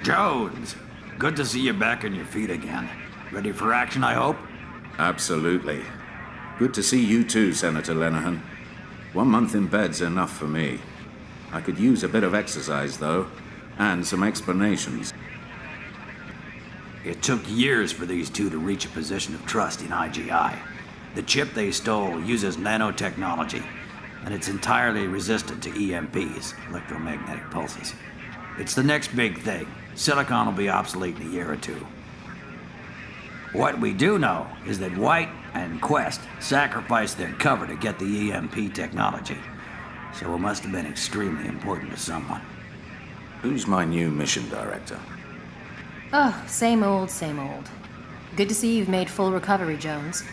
Jones, good to see you back on your feet again. Ready for action, I hope? Absolutely. Good to see you too, Senator Lenehan. 1 month in bed's enough for me. I could use a bit of exercise, though, and some explanations. It took years for these two to reach a position of trust in IGI. The chip they stole uses nanotechnology, and it's entirely resistant to EMPs, electromagnetic pulses. It's the next big thing. Silicon will be obsolete in a year or two. What we do know is that White and Quest sacrificed their cover to get the EMP technology, so it must have been extremely important to someone. Who's my new mission director? Oh, same old, same old. Good to see you've made full recovery, Jones.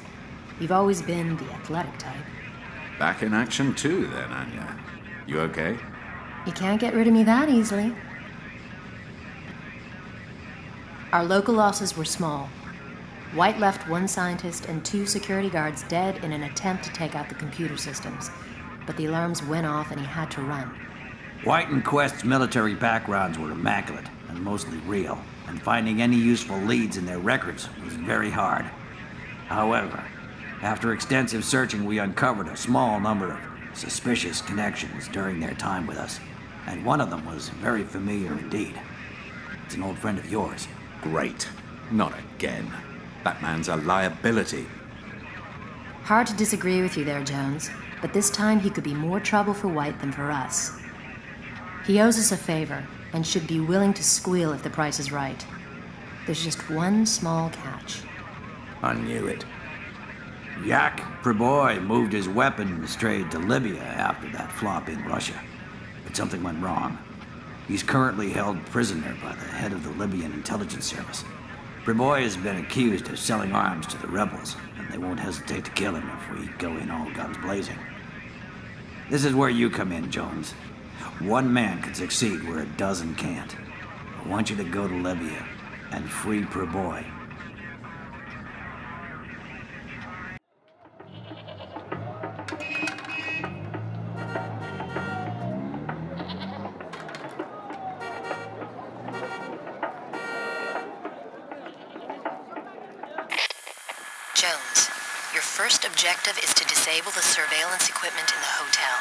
You've always been the athletic type. Back in action too, then, Anya. You okay? You can't get rid of me that easily. Our local losses were small. White left 1 scientist and 2 security guards dead in an attempt to take out the computer systems, but the alarms went off and he had to run. White and Quest's military backgrounds were immaculate and mostly real, and finding any useful leads in their records was very hard. However, after extensive searching, we uncovered a small number of suspicious connections during their time with us, and one of them was very familiar indeed. It's an old friend of yours. Great. Not again. That man's a liability. Hard to disagree with you there, Jones, but this time he could be more trouble for White than for us. He owes us a favor, and should be willing to squeal if the price is right. There's just one small catch. I knew it. Yak Preboy moved his weapons trade to Libya after that flop in Russia, but something went wrong. He's currently held prisoner by the head of the Libyan intelligence service. Preboy has been accused of selling arms to the rebels, and they won't hesitate to kill him if we go in all guns blazing. This is where you come in, Jones. 1 man can succeed where a dozen can't. I want you to go to Libya and free Preboy. Jones, your first objective is to disable the surveillance equipment in the hotel.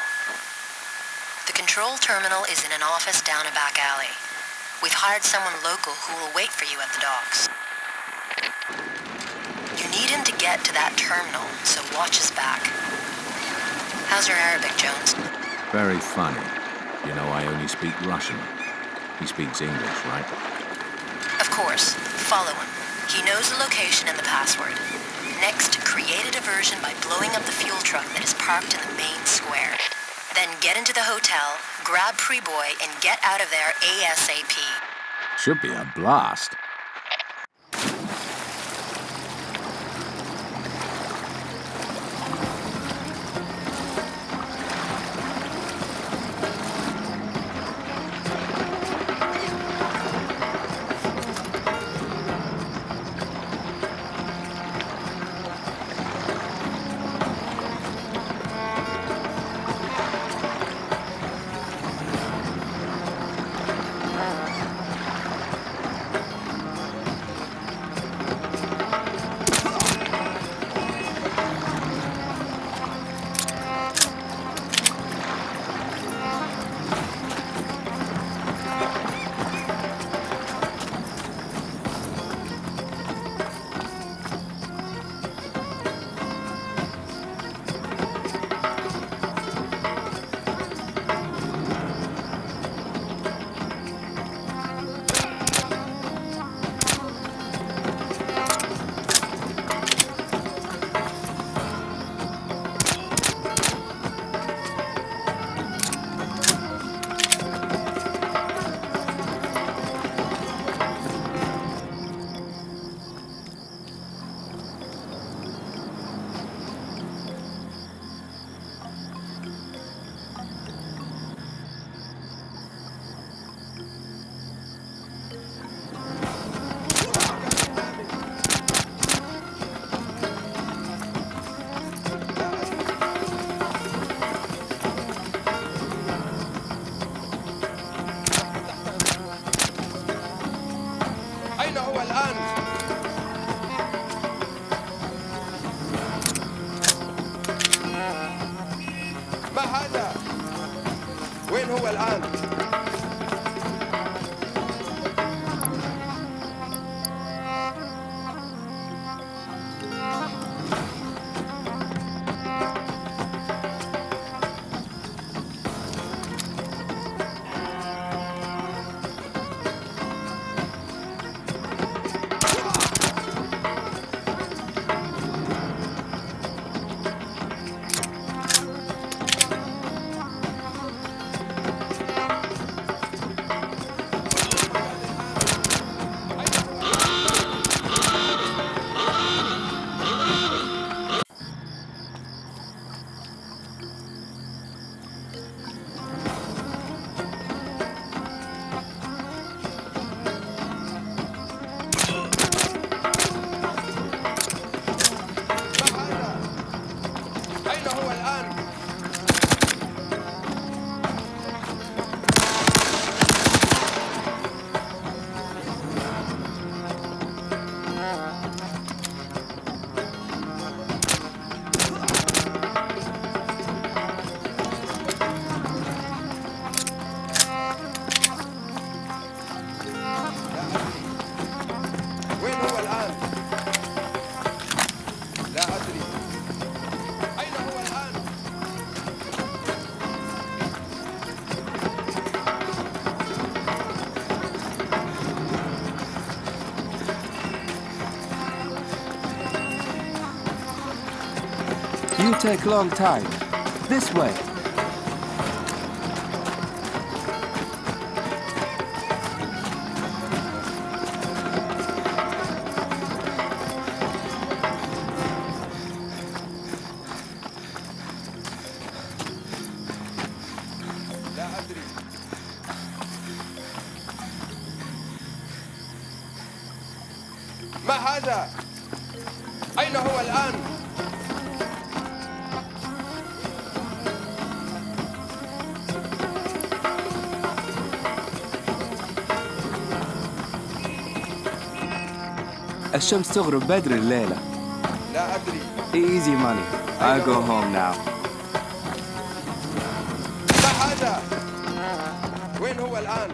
The control terminal is in an office down a back alley. We've hired someone local who will wait for you at the docks. You need him to get to that terminal, so watch his back. How's your Arabic, Jones? Very funny. You know, I only speak Russian. He speaks English, right? Of course. Follow him. He knows the location and the password. Next, create a diversion by blowing up the fuel truck that is parked in the main square. Then get into the hotel, grab Preboy, and get out of there ASAP. Should be a blast. الآن؟ ما هذا؟ وين هو الآن؟ أين هو الآن؟ وين هو الآن؟ لا أدري. أين هو الآن؟ You take long time. This way. لا أدري. ما هذا؟ أين هو الآن؟ الشمس تغرب بدري الليلة. لا أدري. Easy money. I go home now. ما هذا؟ وين هو الآن؟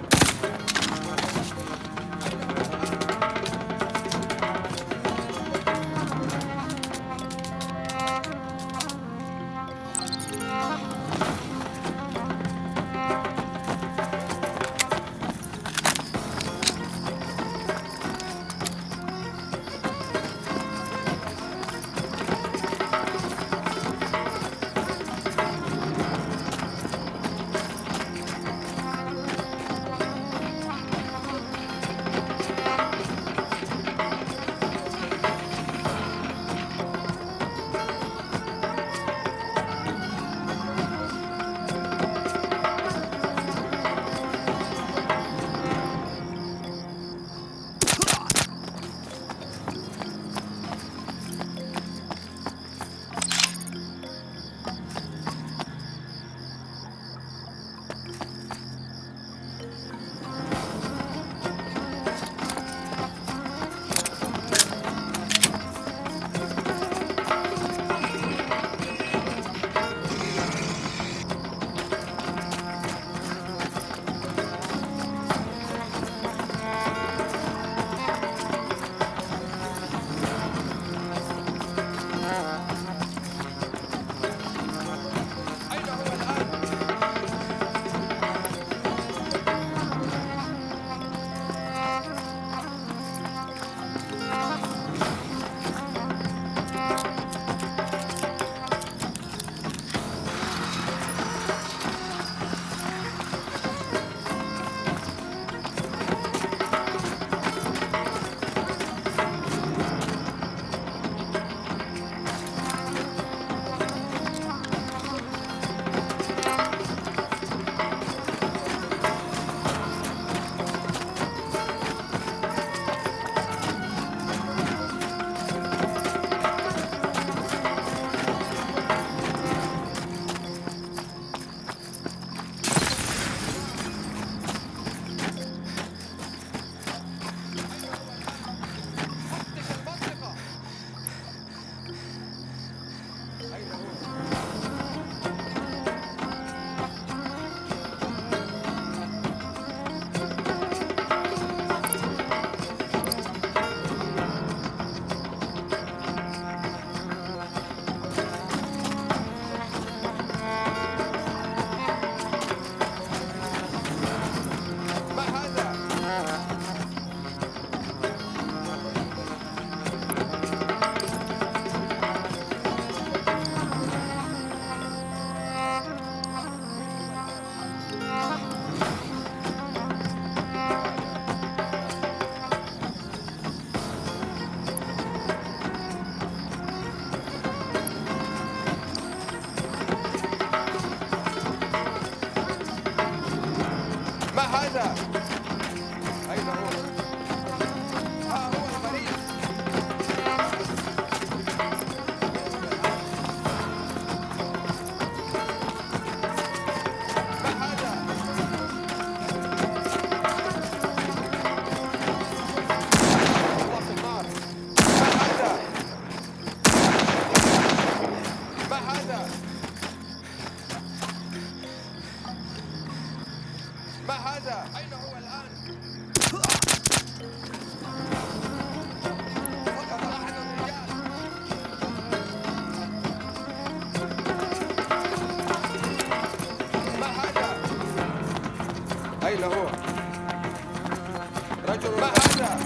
رجل ما هذا؟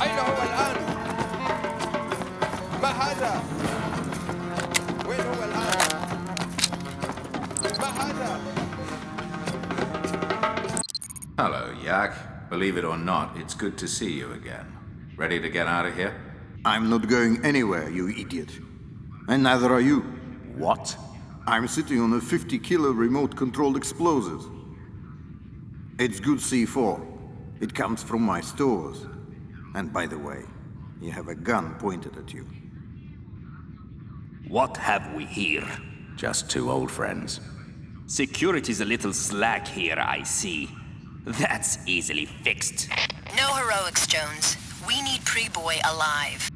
أين هو الآن؟ ما هذا؟ وين هو الآن؟ ما هذا؟ Hello, Yak. Believe it or not, it's good to see you again. Ready to get out of here? I'm not going anywhere, you idiot. And neither are you. What? I'm sitting on a 50-kilo remote-controlled explosive. It's good C4. It comes from my stores. And by the way, you have a gun pointed at you. What have we here? Just two old friends. Security's a little slack here, I see. That's easily fixed. No heroics, Jones. We need Pre-Boy alive.